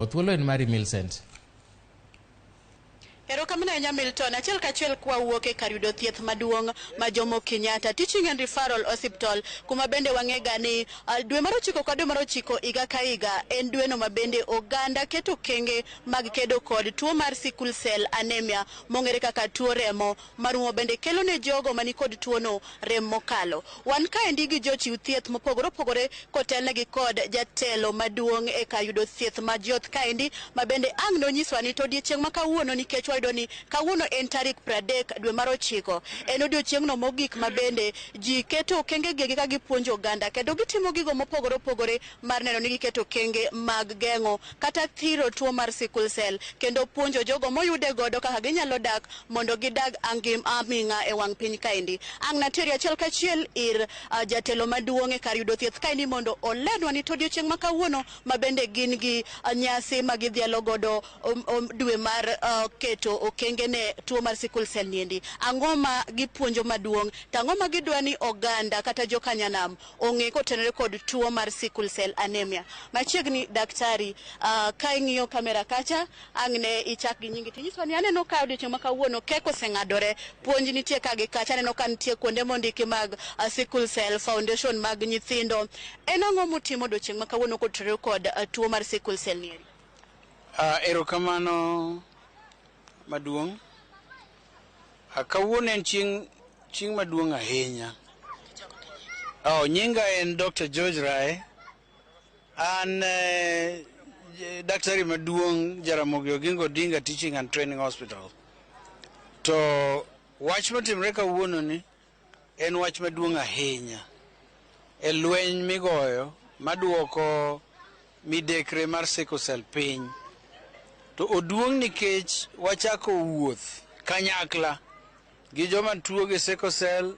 Othuolo en Mary Millicent. Erokamano nya Milton achiel kachiel kwa wuok e kar yudo thieth maduong' ma Jomo Kenyatta Teaching and Referral Hospital kuma bende wang'ega ni dwe mar 9 kod dwe mar 9 higa ka higa en dweno ma bende oganda keto kenge mag kedo kod tuo mar sickle cell anemia mong'ere kaka tuo remo marumo bende kelo ne jogo mani kod tuo no rem mokalo. Wan kaendi gi jochiw thieth mopogore opogore kotelnegi kod jatelo maduong' e kar yudo thieth ma joth kaendi ma bende ang' nonyiswa ni to odiechieng' ma kawuono nikech wayudo ni kawuono en tarik 30 dwe mar 9 en odiechieng'no mogik ma bende ji keto kenge gi ka gipuonjo oganda kendo gitimo gigo mopogore opogore mar neno ni giketo kenge mag geng'o kata thiro tuo mar sickle cell kendo puonjo jogo moyude godo kaka ginyalo dak mondo gidag aming'a e wang' piny kaendi. Ang' nateri achiel kachiel ir jatelo maduong' e kar yudo thieth kaendi mondo oledwa ni to odiechieng' ma kawuono ma bende gin gi nyasi ma gidhialo godo dwe mar keto okenge ne tuo mar sickle cell niendi. Ang'o ma gipuonjo maduong' tang'o ma gidwa ni oganda kata jokanyanam ong'e kotenore kod tuo mar sickle cell anemia. Machiegni daktari ka ing'iyo kamera kacha ang' ne ichak gi nyingi tinyiswa ni aneno ka odiechieng' ma kawuono keko oseng'adore puonj nitie ka gi kacha aneno ka nitie kuonde mondiki mag sickle cell foundation mag nyithindo. En ang'o mutimo odiechieng' ma kawuono kotenore kod tuo mar sickle cell niendi? Erokamano maduong'. Kawuono en chieng' maduong' ahinya. Nyinga en Dr. George Rai. An daktari maduong' Ramogi Oginga Odinga Teaching and Training Hospital. To wach matimre kawuono ni en wach maduong' ahinya. E lweny migoyo maduoko midekre mar sickle cell piny. To oduong' nikech wachako wuoth kanyakla gi joma tuo gi sickle cell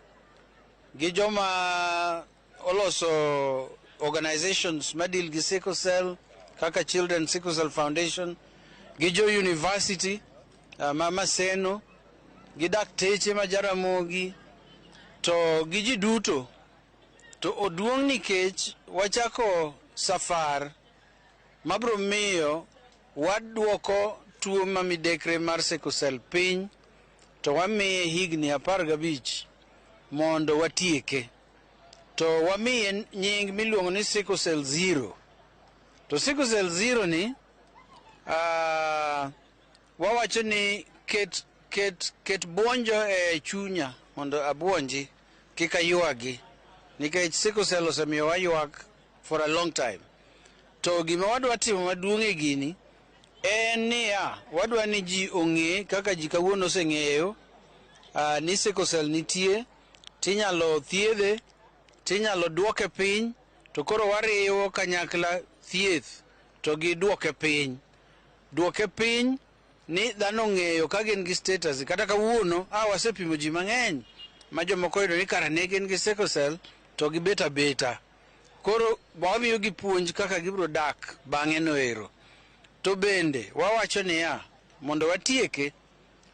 gi joma oloso organizations madil gi sickle cell kaka Children Sickle Cell Foundation gi jo university Mama Seno gi dakteche ma Jaramogi to gi ji duto. To oduong' nikech wachako safar mabro miyo waduoko tuo mamidekre mar sickle cell piny to wamiye higni 15 mondo watieke. To wamiye nying miluongo ni sickle cell zero. To sickle cell zero ni wawacho ni ket buonjo e chunya mondo abuonji kika yuagi nikech sickle cell osemiyo wayuak for a long time. To gima wadwa timo maduong' e gini en niya wadwa ni ji ong'e kaka ji kawuono oseng'eyo ni sickle cell nitie, tinyalo thiedhe, tinyalo duoke piny, to koro wariwo kanyakla thieth to gi duoke piny. Duoke piny ni dhano ng'eyo ka gin gi status kata kawuono wasepimo ji mang'eny ma jomoko oyudo ni kara ne gin gi sickle cell to gibet abeta. Koro wamiyo gi puonj kaka gibro dak bang'e noero. To bende wawacho niya mondo watieke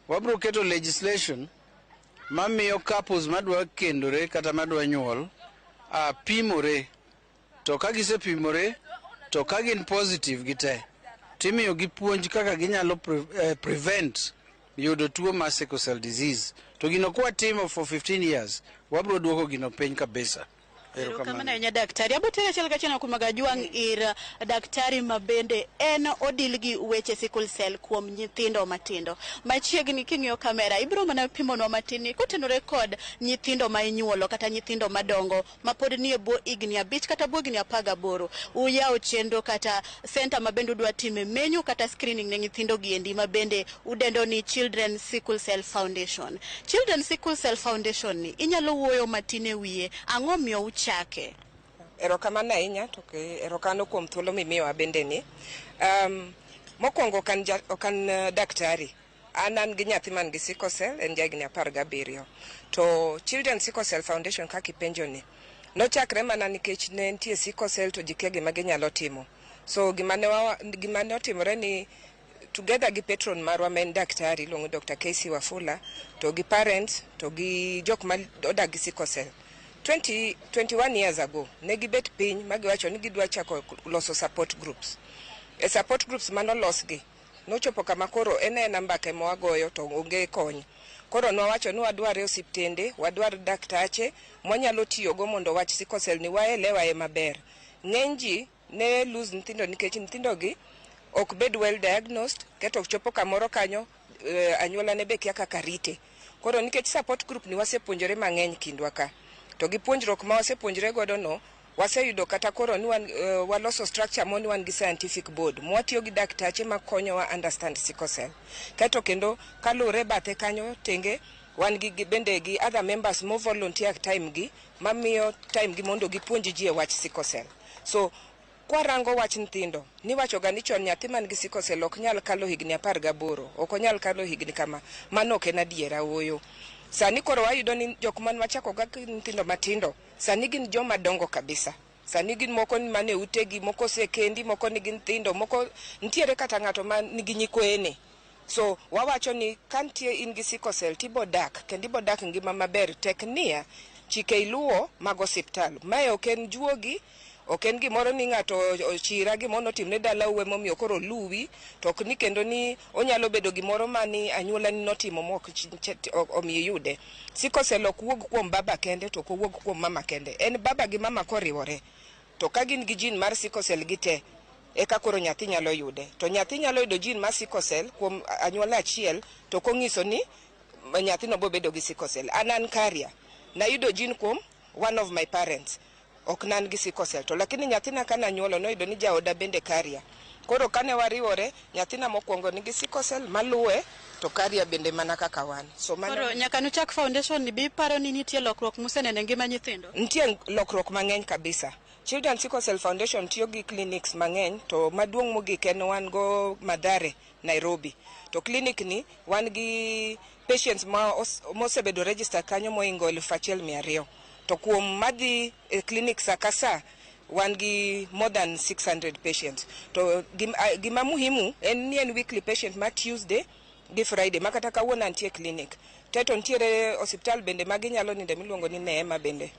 wabro keto legislation mamiyo couples madwa kendore kata madwa nyuol pimore. To ka gisepimore to ka gin positive gite timiyo gi puonj kaka ginyalo prevent yudo tuo mar sickle cell disease. To gino kwa timo for 15 years wabro duoko gino piny kabisa. Erokamano nya daktari. Abotere achiel kachiel kumaga juang' ir daktari mabende en odil gi weche sickle cell kuom nyithindo matindo. Machiegni king'iyo kamera ibro mana pimonwa matini kotenore kod nyithindo ma inyuolo kata nyithindo madongo ma pod nie bwo higni 5 kata bwo higni 18. Uyawo chenro kata center mabende udwa time menyo kata screening ne nyithindo giendi mabende udendo ni Children Sickle Cell Foundation. Children Sickle Cell Foundation ni inyalo wuoyo matine wiye ang'o miyo chake? Erokamano ahinya to erokamano kuom thuolo mimiyowa bende ni. Mokwongo okan daktari. An gi nyathi man gi sickle cell en jahigni 17. To Children Sickle Cell Foundation kaka ipenjo ni nochakre mana nikech ne nitie sickle cell to ji kia gima ginyalo timo. So gima ne otimore ni together gi patron marwa men daktari luongo Dr. Casey Wafula to gi parents to gi jok ma odak gi sickle cell 21 years ago ne gibet piny magiwacho ni gidwa chako loso support groups e support groups manolosgi nochopo kama koro ene mbake mwagoyo to onge kony. Koro nowacho ni wadware osiptende, wadwar daktache mwanyalo tiyogo mondo wach sickle cell ni waelewa e maber. Ng'enyji ne lose nyithindo nikech nyithindogi ok bed well diagnosed, keto chopo kamoro kanyo anyuola ne be kia kaka rite. Koro nikech support group ni wasepuonjore mang'eny kindwa ka. To gi puonjruok ma wasepuonjore godo no, waseyudo kata koro ni waloso structure mo ni wan gi scientific board mwatiyo gi daktache makonyo wa understand sickle cell. Kato kendo kalure bathe kanyo tenge wan gi bende gi other members mo volunteer time gi mamiyo time gi mondo gipuonji ji e wach sickle cell. So kwarango wach nyithindo ni wacho ga ni chon nyathi man gi sickle cell ok nyal kalo higni 18, ok onyal kalo higni kama, mano ok en adiera oyo. Sani koro wayudo ni jok man wachako ga nyithindo matindo sani gin joma dongo kabisa. Sani gin moko ni mane utegi, moko sekendi, moko ni gin nyithindo, moko ntiere kata ng'ato man nigi nyikwene. So wawacho ni kantie in gi sickle cell tibo dak, kendi bo dak ngima maber teknia chike iluo mag osiptal. Mae ok en juogi, ok en gimoro ni ng'ato ochira gimono timne dala uwe momiyo koro luwi, to ok ni kendo ni onyalo bedo gimoro mani anyuola ni notimo mok omiyo yude. Sickle cell ok wuog kuom baba kende to ok wuog kuom mama kende. En baba gi mama koriwore. To ka gin gi jin mar sickle cell gite, eka koro nyathi nyalo yude. To nyathi nyalo yudo jin mar sickle cell kuom anyuola achiel, to kong'iso ni nyathi no bo bedo gi sickle cell. An carrier. Na yudo jin kuom one of my parents. Ok nan gi sickle cell. To lakini nyathina kana nyuolo no yudo ni jaoda bende carrier. Koro kane wariwore, nyathina mokwongo nigi sickle cell, maluwe to carrier bende mana kaka wan. So koro nyaka nuchak foundation ni bi paro ni nitie lokruok musenene ngima nyithindo. Nitie lokruok mang'eny kabisa. Children Sickle Cell Foundation tiyo gi clinics mang'eny, to maduong' mogik en wan go Madhare, Nairobi. To clinic ni wan gi patients mosebedo register kanyo moingo 1,200. To kuom madhi clinic sakasa wan gi more than 600 patients. To gima muhimu en ni en weekly patient ma Tuesday gi Friday makata kawuono antie clinic. Teto ntiere hospital bende maginyalo ninde miluongo ni Neema bende.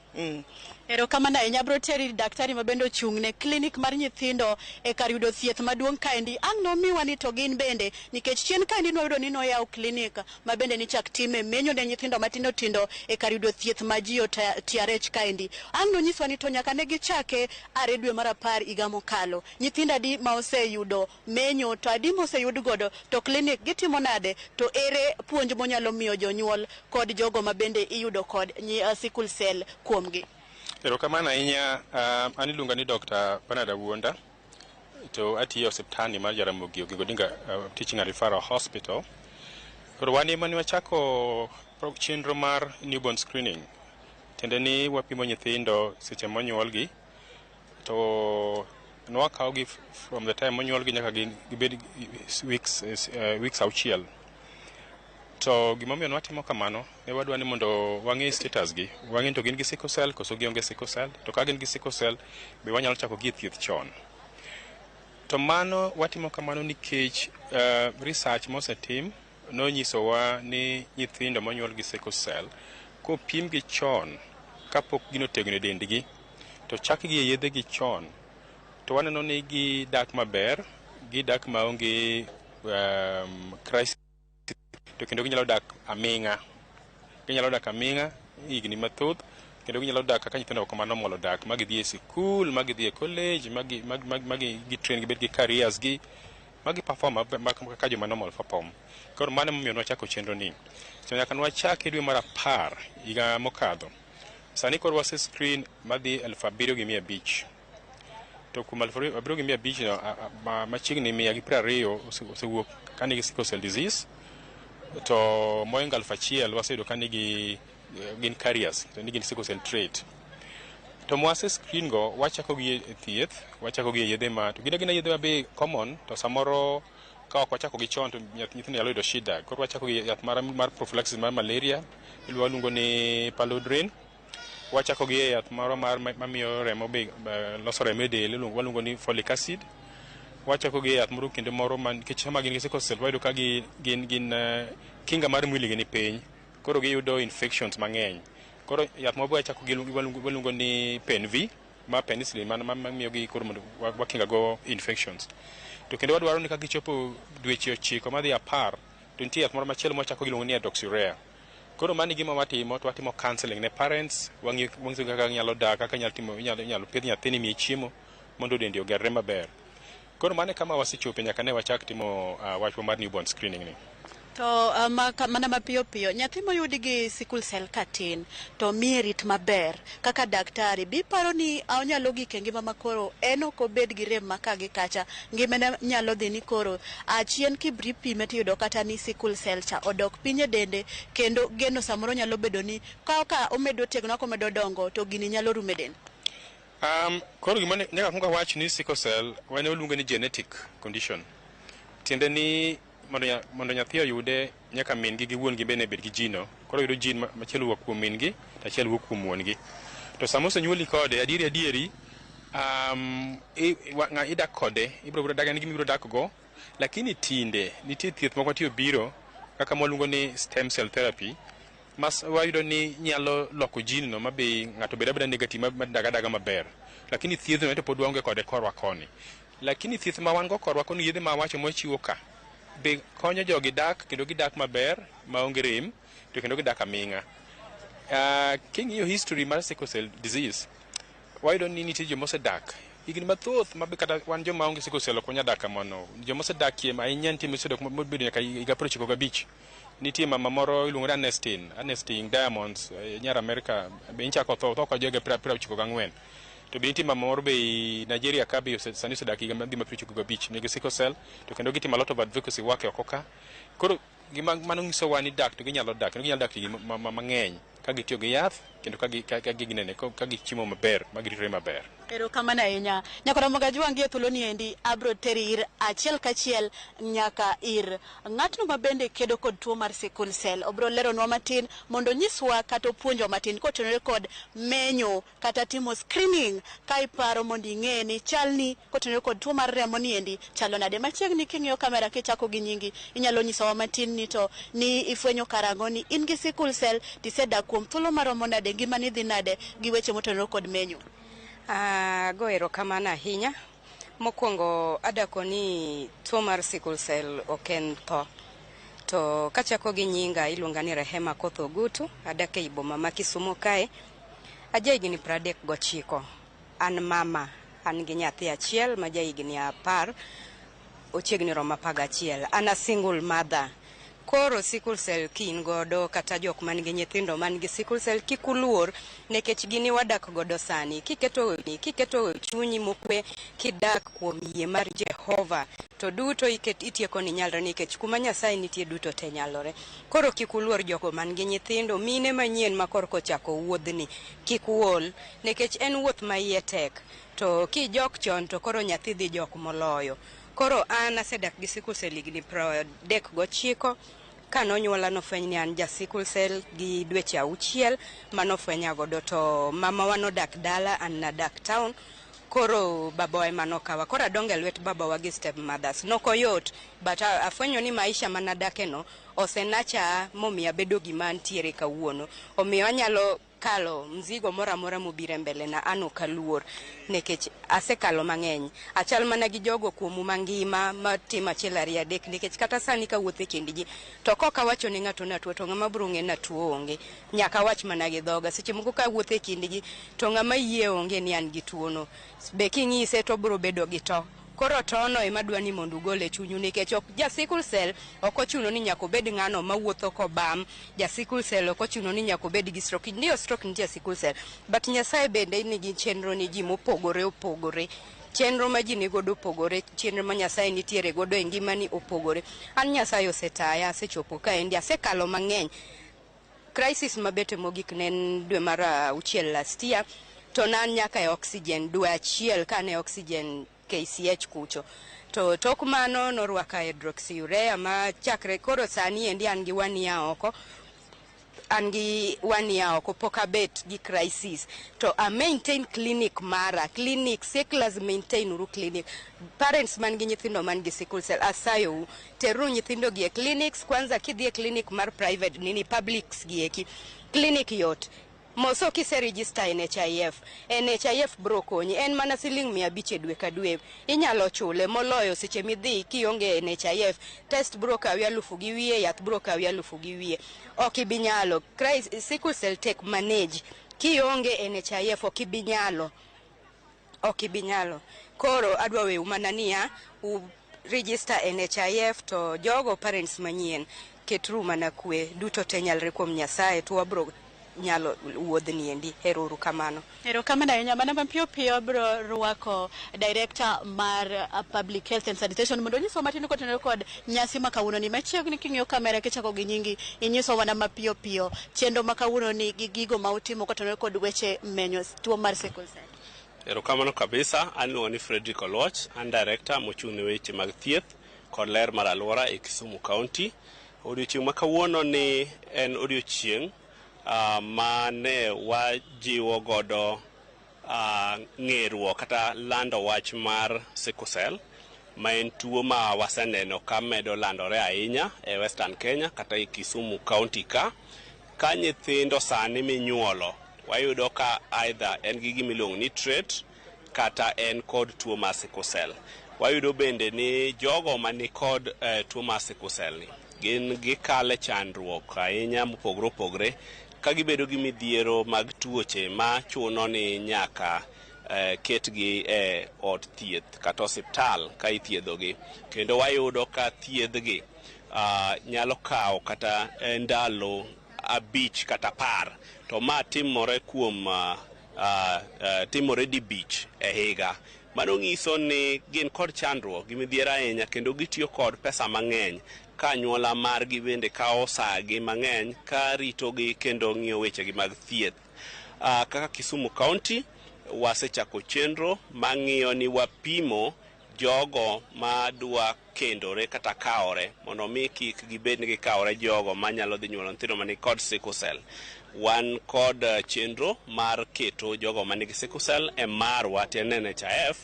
Ero kama na inyabro teri daktari mabendo chungne klinik mar nyithindo e kar yudo thieth maduong' kaendi. Ang' nomiwa ni to gin bende nikech chien kaendi noyudo ni noyaw klinik mabende ni chak time menyo ne nyithindo matindo tindo e kar yudo thieth ma ji TRH kaendi. Ang' nonyiswa ni to nyaka ne gichake 2 dwe mar 10 higa mokalo. Nyithindo adi ma oseyudo menyo to adi ma oseyud godo to klinik gitimo nade, to ere puonj monyalo miyo jonyuol kod jogo mabende iyudo kod sickle cell kuomgi. Erokamano ahinya. An iluonga ni Dr. Bernard Awuonda, to atiyo osiptani mar Ramogi Oginga Teaching and Referral Hospital. Koro wan ema ne wachako chenro mar newborn screening. Tiende ni wapimo nyithindo seche monyuolgi, to nwakawogi from the time monyuolgi nyaka gibed weeks auchiel. To gimomiyo nwatimo kamano, ne wadwa ni mondo wang'e status gi. Wang'e to gin gi sickle cell koso gionge sickle cell. To ka gin gi sickle cell, be wanyalo chako gi thieth chon. To mano watimo kamano nikech research mosetim nonyisowa ni nyithindo monyuol gi sickle cell kopim gi chon kapok gino tegno e dendgi, to chak gi yedhe gi chon, to waneno ni gidak maber, gidak maonge crisis, to kendo ginyalo dak aming'a. Ginyalo dak aming'a higni mathoth, kendo ginyalo dak kaka nyithindo ok manormal odak, magi dhi e sikul, magi dhi e college, magi train gibed gi careers gi, magi perform kaka joma normal perform. Koro mano momiyo nwachako chenro ni. So nyaka nwachake dwe mar 10 higa mokadho. Sani koro wase screen madhi 7,500. To kuom 7,500 no machiegni 120 osewuok ka nigi sickle cell disease. To moingo 1,000 waseyudo ka nigi gin carriers, to nigi sickle cell trait. To mwase screen go wachako gi e thieth, wachako gi yedhe ma to gina yedhe mabe common, to samoro ka ok wachako gi chon to nyithindo nyalo yudo shida. Koro wachako gi yath mar prophylaxis mar malaria, iluongo ni paludrin. Wachako gi yath moro mamiyo remo be loso remo e del, iluongo ni folic acid. Wachako gi yath moro kendo moro man kech sama gin gi sickle cell wayudo ka gin kinga mar mwili gi ni piny, koro giyudo infections mang'eny. Koro yath moro wachako gi waluongo ni PenV, ma penicillin, mamiyo gi koro mondo wakinga go infections. to kendo wadwaro ni ka gichopo dweche 9 madhi 10 to nitie yath moro machielo mwachako giluongo ni adoxurea. Koro mani gima watimo, to watimo counseling ne parents, wang'iso kaka nyalo dak, kaka nyalo pidh nyathini miye chiemo mondo dendi ogerre maber. Koro mane kama wasechope nyaka ne wachak timo wachwa mar newborn screening ni. To mana mapiyo piyo, nyathi moyudi gi sickle cell katin to miye rit maber kaka daktari, biparo ni onyalo gike ngima makoro en ok obed gi rem maka gi kacha, ngimane nyalo dhi ni koro achien kibri pime tiyudo kata ni sickle cell cha odok piny e dende, kendo geno samoro nyalo bedo ni ka omedo tegno ka omedo dongo to gini nyalo rume dende. Koro gima nyaka kunga wach ni sickle cell wane oluongo ni genetic condition. Tiende ni mondo nyathi oyude nyaka min gi wuon gi bende bed gi jino. Koro yudo jin machielo wuok kuom min gi, achiel wuok kuom wuon gi. To sama osenyuoli kode adieri idak kode, ibiro daga ni gimibiro dak go, lakini tinde nitie thieth moko tiyo biro kaka mwaluongo ni stem cell therapy. Mas wayudo ni nyalo loko jin no mabe ng'ato beda negative daga maber. Lakini thieth no pod waonge kode korwa koni. Lakini thieth ma wan go korwa koni yedhe ma wacho mochiwo ka be konyo jogi dak kendo gidak maber maonge rem to kendo gidak aming'a. King'iyo history mar sickle cell disease, wayudo ni nitie joma osedak higni mathoth mabe kata wan joma onge sickle cell ok wanya dak kamano. Joma osedakie ahinya nitie mosedok mobedo nyaka higa 95. Nitie mama moro iluongo ni Ernestine Diamonds, nyar America, be inchako tho ka joge 94. To be nitie mama moro be Nigeria ka be sani osedak higa madhi 95 nigi sickle cell, to kendo gitimo a lot of advocacy work oko ka. Koro gima mano nyiso wa ni dak to ginyalo dak gi mang'eny ka gitiyo gi yath kendo ka ginene ka gichiemo maber magiritre maber. Ero kamana ahinya. Nyaka Ramogi wangie thuolo ni endi abro teri ir achiel kachiel nyaka ir ng'atno mabende kedo kod tuo mar sickle cell. Obro leronwa matin mondo nyiswa kata puonjo matin kotenore kod menyo kata timo screening ka iparo mondo ing'e ni chalni kotenore kod tuo mar remo ni endi chalo nade. Machiegni king'iyo kamera kichako gi nyingi inyalo nyisowa matin ni to ni ifwenyo karango ni in gi sickle cell tisedak kuom thuolo maromo nade, ngimani dhi nade gi weche motenore kod menyo. Go erokamano ahinya. Mokwongo adako ni tuo mar sickle cell ok en tho. To kachako gi nyinga iluonga ni Rehema Koth Ogutu, adak e boma ma Kisumu kae. Ajahigni 39. An mama, an gi nyathi achiel ma jahigni 10, ochiegni romo 11. An a single mother. Koro sickle cell kin godo kata jok man gi nyithindo man gi sickle cell kikuluor nekech gini wadak godo sani. Kiketo chunyi mokwe kidak kuom yie mar Jehova to duto itieko ni nyalre nikech kuma Nyasaye nitie duto te nyalore. Koro kikuluor jogo man gi nyithindo, mine manyien ma korko chako wuodhni kikuol nekech en wuoth ma iye tek. To kijok chon to koro nyathi dhi jok moloyo. Koro an asedak gi sickle cell higni 39. Kanonyuola nofweny ni an ja sickle cell gi dweche 6 manofwenya godo, to mama wanodak dala, an nadak town. Koro babawa ema nokawa. Koro adonge lwet babawa gi step mothers. Nokoyot, but afwenyo ni maisha manadake no osenacha momiya bedo gima antiere kawuono. Omiyo anyalo kalo mzigo mora mobire mbele na ano kaluor nekech asekalo mang'eny. Achal mana gi jogo kuomu mangima matima achiel ariyo adek nekech kata sani ka wuothe kindgi to koka wacho ni ng'ato natuo to ng'ama biro ng'e natuo onge. Nyaka wach mana gi dhoga. Seche moko ka wuothe kindgi to ng'ama yie onge ni an gi tuono. Be king'ise to biro bedo gi to. Koro tono ema dwani mondo ugol e chunyu nikech ok ja sickle cell ok ochuno ni nyaka obed ng'ano mawuotho kobam. Ja sickle cell ok ochuno ni nyaka obed gi stroke. Ndio stroke nitie sickle cell, but Nyasaye bende nigi chenro ni ji mopogore. Chenro ma ji nigodo opogore, chenro ma Nyasaye nitiere godo e ngimani opogore. An Nyasaye osetaya, asechopo kaendi, asekalo mang'eny. Crisis mabete mogik ne dwe mar 6 last year, to nan nyaka e oxygen dwe 1 kane oxygen KCH kucho. To tok mano norwaka hydroxyurea ma chakre koro sani endi an gi 1 year oko. An gi 1 year oko poka bet gi crisis. To a maintain clinic mara. Clinic, sickles maintain uru clinic. Parents man gi nyithindo man gi sickle cell asayo teru nyithindo gi e clinics. Kwanza kidhi e clinic mar private nini publics gi eki. Clinic yot. Moso kise register NHIF bro konyi en mana $500 dwe ka dwe inyalo chule moloyo seche midhi kionge NHIF test bro kawi 1000 gi wiye yath bro kawi 1000 gi wiye ok ibinyalo sickle cell take manage kionge NHIF ok ibinyalo koro adwa we mana niya u register NHIF to jogo parents manyien ketru mana kwe duto te nyalre kuom Nyasaye to wabro nyalo wuodhni endi. Ero kamano ahinya. Mana mapiyo piyo bro ruako director mar public health and sanitation mondo nyiso matin kotenore kod nyasi makawuono ni machiegni king'iyo kamera kichako gi nyingi inyiso wana mapiyo piyo chendo makawuono ni gi gigo ma utimo kotenore kod weche menyo tuo mar sickle cell. Erokamano kabisa. An ni Frederick Oloch, an director mochung' ne weche mag thieth kod ler mar alwora e Kisumu County. Odiochieng' makawuono ni en odiochieng' mane wajiwo godo ng'eruok kata lando wach mar sickle cell ma en tuo ma waseneno ka medo landore ahinya e Western Kenya kata e Kisumu County ka nyithindo sani minyuolo wayudo ka either en gi gimiluongo ni trait kata en kod tuo mar sickle cell. Wayudo bende ni jogo mani kod tuo mar sickle cell ni gin gikale chandruok ahinya mopogore opogore ka gibedo gi midhiero mag tuoche ma chuno ni nyaka ketgi e od thieth kata osiptal ka ithiedhogi kendo wayudo ka thiedhgi nyalo kawo kata ndalo 5 kata 10 to ma timore kuom timore dibich e higa. Mano ng'iso ni gin kod chandruok gi midhiero ahinya kendo gitiyo kod pesa mang'eny ka anyuola margi bende kawo sagi mang'eny ka ritogi kendo ng'iyo wechegi mag thieth. Kaka Kisumu County wasechako chenro mang'iyo ni wapimo jogo ma dwa kendore kata kawore mondo mi kik gibed ni gikawore jogo manyalo dhi nyuolo nyithindo mani kod sickle cell. Wan kod chenro mar keto jogo manigi sickle cell e marwa ten NHIF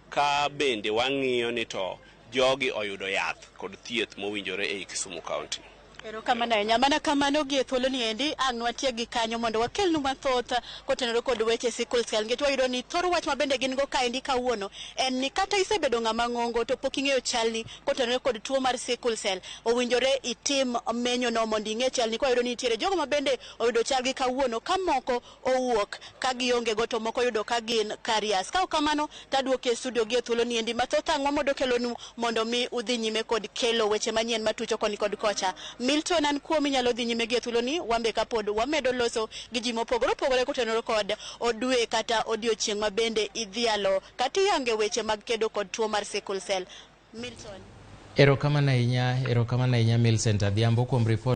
ka bende wang'iyo ni to jogi oyudo yath kod thieth mowinjore e Kisumu County. Erokamano ahinya. Mana kamano gi thuolo ni endi ang' watie gi kanyo mondo wakelnu mathoth kotenore kod weche sickle cell nikech wayudo ni thoro wach mabende gin go kaendi kawuono en ni kata isebedo ng'ama ng'ongo to pok ing'eyo chalni kotenore kod tuo mar sickle cell owinjore itim menyo no mondo ing'e chalni. Wayudo ni nitiere jogo mabende oyudo chalgi kawuono ka moko owuok ka gionge go to moko yudo ka gin carriers. Ka kamano taduoke e studio gi thuolo ni endi mathoth ang'o mondo kelonu mondo mi udhi nyime kod kelo weche manyien matucho koni kod kocha. Milton an kuomi nyalo dhi nyime gi thuolo ni wambe kapod wamedo loso gi ji mopogore opogore kotenore kod odwe kata odiochieng' ma bende idhialo kata iyange weche mag kedo kod tuo mar sickle cell. Milton. Erokamano ahinya Milcent Adhiambo kuom report